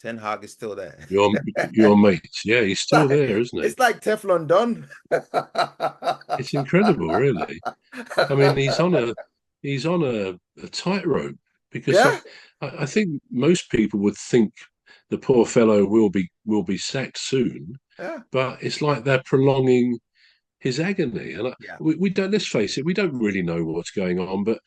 Ten Hag is still there. Your your mate. Yeah, he's still there, isn't he? It's like Teflon done. It's incredible, really. I mean, he's on a tightrope because Yeah, I think most people would think the poor fellow will be sacked soon, yeah, but it's like they're prolonging his agony. And yeah, we don't. Let's face it, we don't really know what's going on. But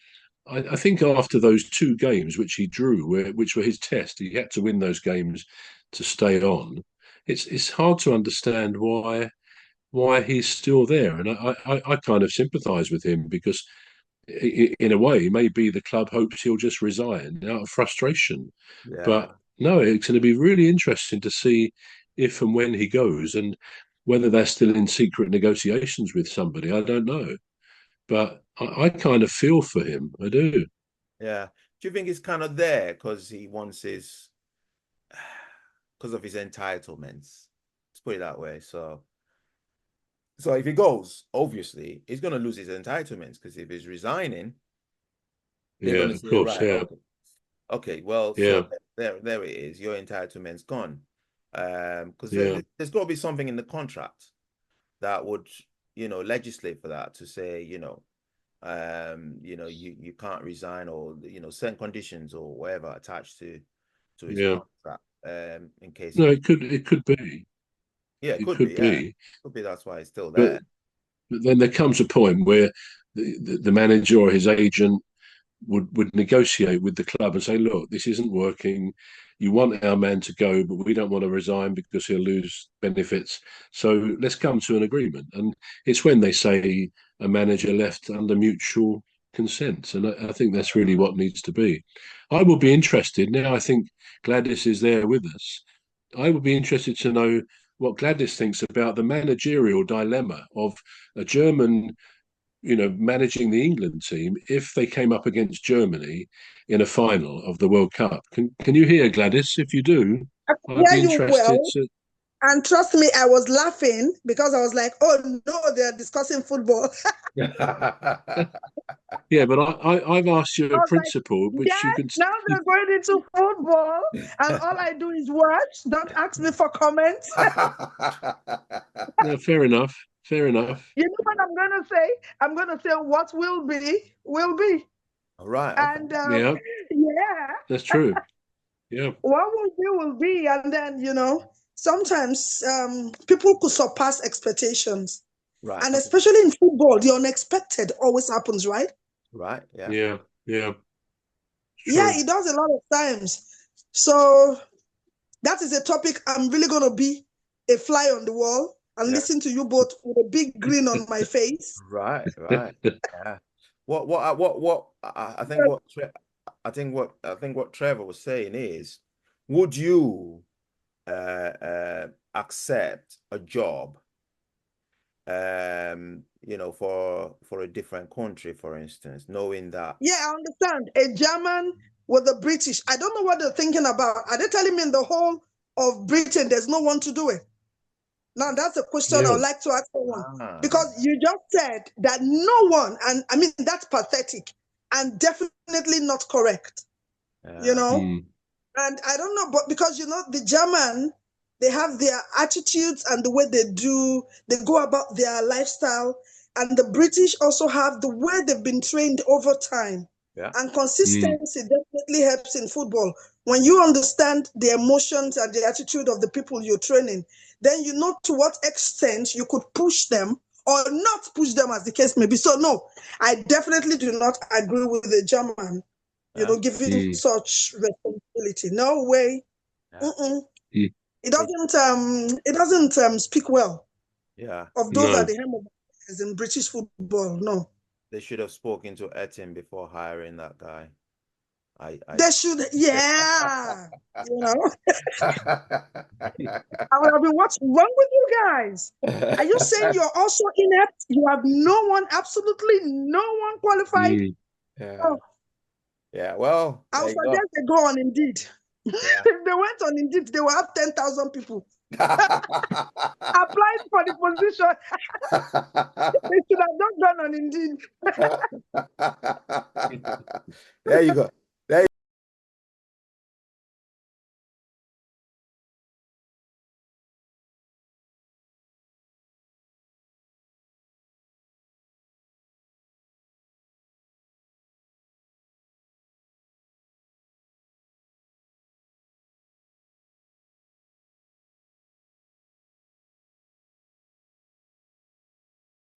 I think after those two games which he drew, which were his test, he had to win those games to stay on. It's hard to understand why he's still there, and I kind of sympathise with him because in a way, maybe the club hopes he'll just resign out of frustration. yeah. But no, it's going to be really interesting to see if and when he goes and whether they're still in secret negotiations with somebody. I don't know. But I kind of feel for him. I do. Yeah. Do you think he's kind of there because he wants his, because of his entitlements? Let's put it that way. So if he goes, obviously he's going to lose his entitlements because if he's resigning, they're Yeah, going to of say, course. right, Yeah. okay, well, Yeah. so there it is. Your entitlement's gone. Because Yeah. there's got to be something in the contract that would, legislate for that to say, you can't resign or certain conditions or whatever attached to his Yeah. contract. In case No, he, it could be. yeah, it It could be, could yeah, be. could be that's why it's still But there. But then there comes a point where the manager or his agent would negotiate with the club and say, look, this isn't working. You want our man to go, but we don't want to resign because he'll lose benefits. So let's come to an agreement. And it's when they say a manager left under mutual consent. And I think that's really what needs to be. I will be interested now. I think Gladys is there with us. I would be interested to know what Gladys thinks about the managerial dilemma of a German, managing the England team if they came up against Germany in a final of the World Cup. Can you hear Gladys? If you do, I I'd can be hear you interested well. to. And trust me, I was laughing because I was like, oh no, they're discussing football. Yeah, but I've asked you I a was like, principle which you yes, can. now they're going into football, and all I do is watch. Don't ask me for comments. No, fair enough. Fair enough. You know what I'm going to say? I'm going to say what will be. All right, okay. And Yeah, yeah, that's true. Yeah, what will be. And then, sometimes people could surpass expectations. Right, And okay. especially in football, the unexpected always happens, right? Right, yeah. yeah, yeah. Yeah, True. it does a lot of times. So that is a topic I'm really going to be a fly on the wall and Yeah. listen to you both with a big grin on my face. Right, right. Yeah. I think what Trevor was saying is, would you accept a job for a different country, for instance, knowing that. Yeah, I understand. A German with a British. I don't know what they're thinking about. Are they telling me in the whole of Britain there's no one to do it? Now, that's a question I Yeah. would like to ask someone. Ah, Because you just said that no one, and I mean, that's pathetic and definitely not correct, you yeah, know? Mm. And I don't know, but because, the German, they have their attitudes and the way they go about their lifestyle. And the British also have the way they've been trained over time. yeah, And Mm. consistency definitely helps in football. When you understand the emotions and the attitude of the people you're training, then you know to what extent you could push them or not push them, as the case may be. So, no, I definitely do not agree with the German, yeah, giving Mm. such responsibility. No way. yeah, Mm-mm. Mm. it, It doesn't speak well yeah. of those at No. the helm of affairs in British football. No, They should have spoken to Etim before hiring that guy. I they should. Yeah, you know, I would have been, what's wrong with you guys? Are you saying you're also inept? You have no one, absolutely no one qualified? Mm. Yeah, Oh, yeah. Well, I'll there you go. suggest they go on Indeed. Yeah. If they went on Indeed, they will have 10,000 people applying for the position. They should have not gone on Indeed. There you go. There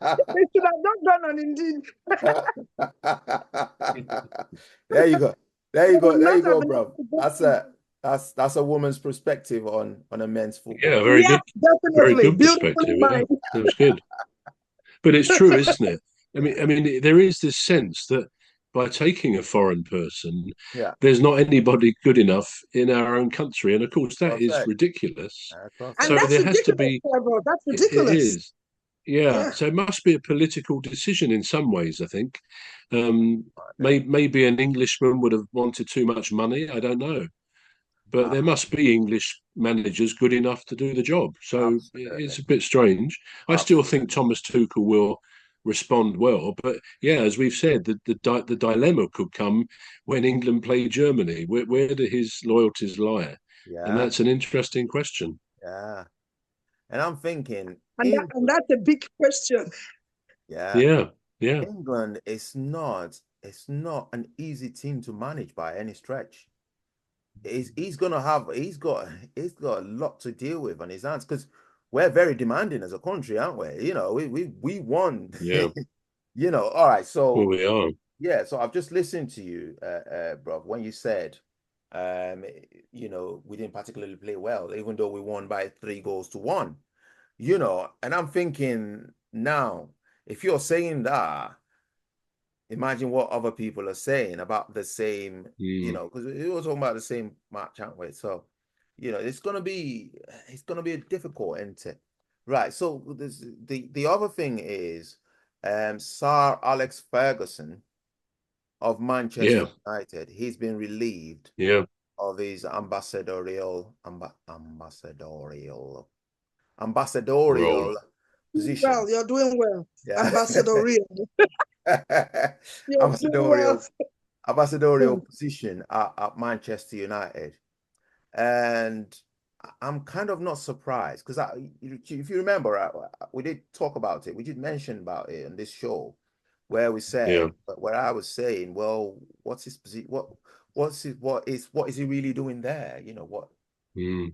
They should have not done on Indeed. There you go. There They you go. would There not you have go, been able bro. to get That's in. a woman's perspective on a men's Yeah, football. very Yeah, good. Very definitely. good Beautifully perspective. Yeah, mind. that was good. But it's true, isn't it? I mean, there is this sense that by taking a foreign person, Yeah. there's not anybody good enough in our own country, and of course that is Perfect. ridiculous. And So Perfect. that's there has to ridiculous, be. Trevor. That's It ridiculous. is. Yeah, Yeah. so it must be a political decision in some ways, I think. Yeah. Maybe an Englishman would have wanted too much money. I don't know. But there must be English managers good enough to do the job. So Absolutely. it's a bit strange. I still Absolutely. think Thomas Tuchel will respond well. But yeah, as we've said, the dilemma could come when England play Germany. Where do his loyalties lie? And Yeah. that's an interesting question. Yeah. And I'm thinking, And that's a big question. yeah, Yeah, yeah, England is not an easy team to manage by any stretch. He's got a lot to deal with on his hands because we're very demanding as a country, aren't we? We won. yeah. All right. Well, So we are. yeah, so I've just listened to you, bro, when you said we didn't particularly play well, even though we won by 3 goals to 1. And I'm thinking now, if you're saying that, imagine what other people are saying about the same, Mm, because we were talking about the same match, aren't we? So, it's gonna be a difficult, isn't it? Right. So the other thing is, Sir Alex Ferguson of Manchester yeah, United, he's been relieved yeah. of his ambassadorial Role. position. Well, you're doing well. Yeah. Ambassador Real. You're doing well. ambassadorial ambassadorial Hmm. position at Manchester United. And I'm kind of not surprised because if you remember, we did talk about it. We did mention about it on this show where we Yeah. said, where I was saying, well, what's his position? What is he really doing there? Mm,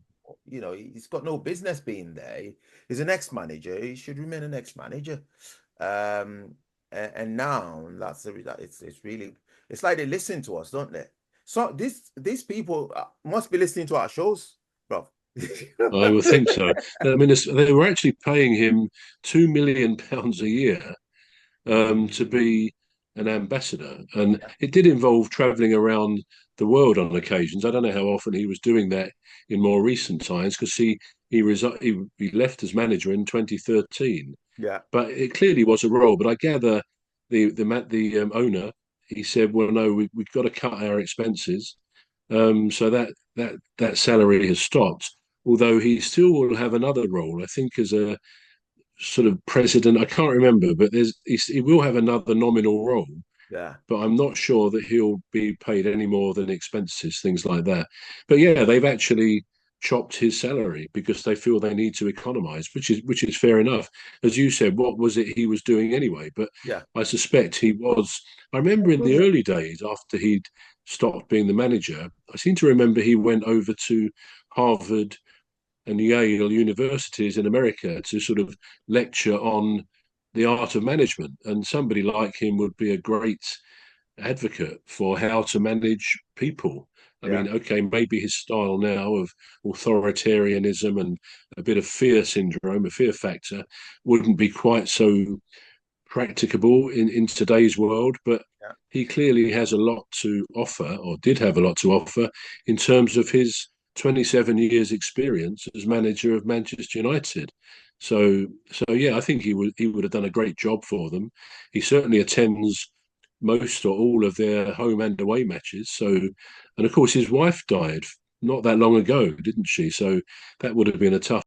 He's got no business being there. He's an ex-manager. He should remain an ex-manager. And now it's like they listen to us, don't they? So these people must be listening to our shows, bro. I would think so. I mean, they were actually paying him £2 million a year to be an ambassador, and it did involve travelling around the world on occasions. I don't know how often he was doing that in more recent times because he left as manager in 2013. Yeah, But it clearly was a role. But I gather the owner, he said, well, no, we've got to cut our expenses. So that salary has stopped. Although he still will have another role, I think, as a sort of president. I can't remember, but he will have another nominal role. yeah, But I'm not sure that he'll be paid any more than expenses, things like that. But yeah, they've actually chopped his salary because they feel they need to economize, which is fair enough. As you said, what was it he was doing anyway? But yeah, I suspect he was. I remember in the early days after he'd stopped being the manager, I seem to remember he went over to Harvard and Yale universities in America to sort of lecture on the art of management. And somebody like him would be a great advocate for how to manage people. I yeah, mean, okay, maybe his style now of authoritarianism and a bit of fear syndrome, a fear factor, wouldn't be quite so practicable in today's world, but yeah, he clearly has a lot to offer, or did have a lot to offer, in terms of his 27 years experience as manager of Manchester United. So yeah, I think he would have done a great job for them. He certainly attends most or all of their home and away matches. So, and of course, his wife died not that long ago, didn't she? So that would have been a tough